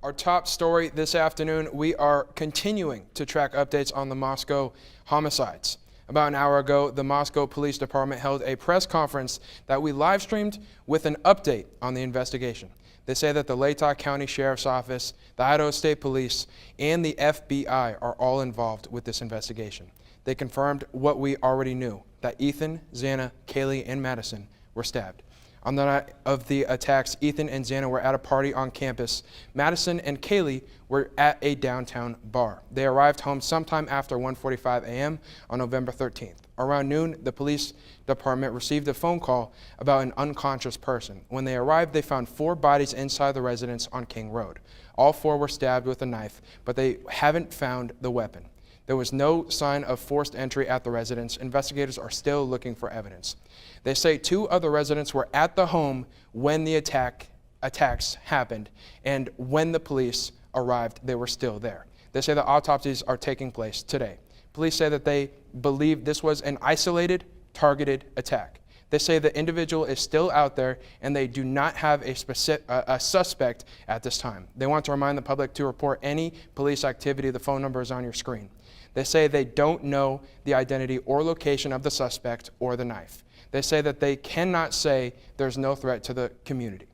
Our top story this afternoon, we are continuing to track updates on the Moscow homicides. About an hour ago, the Moscow Police Department held a press conference that we live streamed with an update on the investigation. They say that the Latah County Sheriff's Office, the Idaho State Police, and the FBI are all involved with this investigation. They confirmed what we already knew, that Ethan, Xana, Kaylee, and Madison were stabbed. On the night of the attacks, Ethan and Xana were at a party on campus. Madison and Kaylee were at a downtown bar. They arrived home sometime after 1:45 a.m. on November 13th. Around noon, the police department received a phone call about an unconscious person. When they arrived, they found 4 bodies inside the residence on King Road. All 4 were stabbed with a knife, but they haven't found the weapon. There was no sign of forced entry at the residence. Investigators are still looking for evidence. They say 2 other residents were at the home when the attacks happened, and when the police arrived, they were still there. They say the autopsies are taking place today. Police say that they believe this was an isolated, targeted attack. They say the individual is still out there, and they do not have a suspect at this time. They want to remind the public to report any police activity. The phone number is on your screen. They say they don't know the identity or location of the suspect or the knife. They say that they cannot say there's no threat to the community.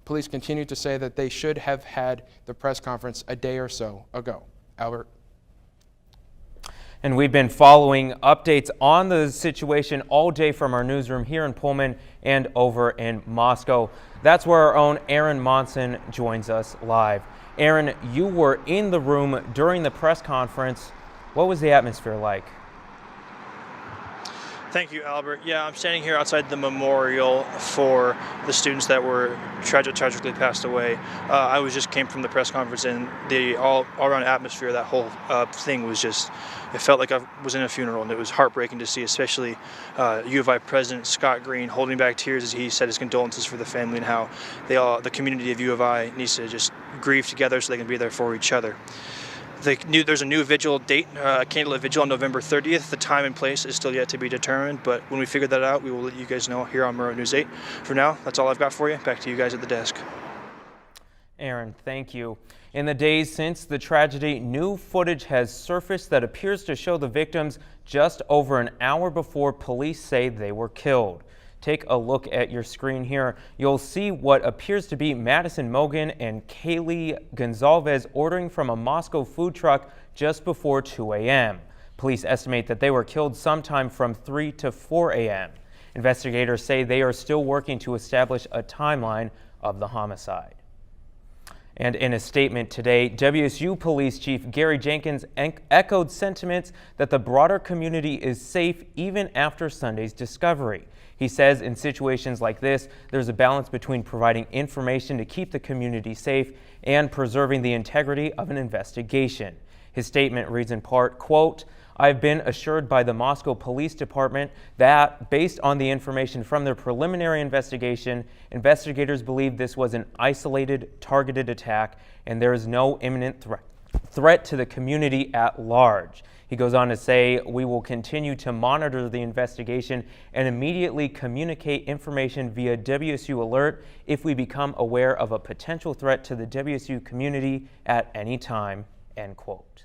Police continue to say that they should have had the press conference a day or so ago. Albert. And we've been following updates on the situation all day from our newsroom here in Pullman and over in Moscow. That's where our own Aaron Monson joins us live. Aaron, you were in the room during the press conference. What was the atmosphere like? Thank you, Albert. Yeah, I'm standing here outside the memorial for the students that were tragically passed away. I just came from the press conference, and the all-around atmosphere, that whole thing was just, it felt like I was in a funeral, and it was heartbreaking to see, especially U of I President Scott Green holding back tears as he said his condolences for the family and how the community of U of I needs to just grieve together so they can be there for each other. There's a new vigil date, a candlelit vigil on November 30th. The time and place is still yet to be determined, but when we figure that out, we will let you guys know here on Murrow News 8. For now, that's all I've got for you. Back to you guys at the desk. Aaron, thank you. In the days since the tragedy, new footage has surfaced that appears to show the victims just over an hour before police say they were killed. Take a look at your screen here. You'll see what appears to be Madison Mogan and Kaylee Gonzalez ordering from a Moscow food truck just before 2 a.m. Police estimate that they were killed sometime from 3 to 4 a.m. Investigators say they are still working to establish a timeline of the homicide. And in a statement today, WSU Police Chief Gary Jenkins echoed sentiments that the broader community is safe even after Sunday's discovery. He says in situations like this, there's a balance between providing information to keep the community safe and preserving the integrity of an investigation. His statement reads in part, quote, "I've been assured by the Moscow Police Department that, based on the information from their preliminary investigation, investigators believe this was an isolated, targeted attack, and there is no imminent threat to the community at large." He goes on to say, "We will continue to monitor the investigation and immediately communicate information via WSU Alert if we become aware of a potential threat to the WSU community at any time," end quote.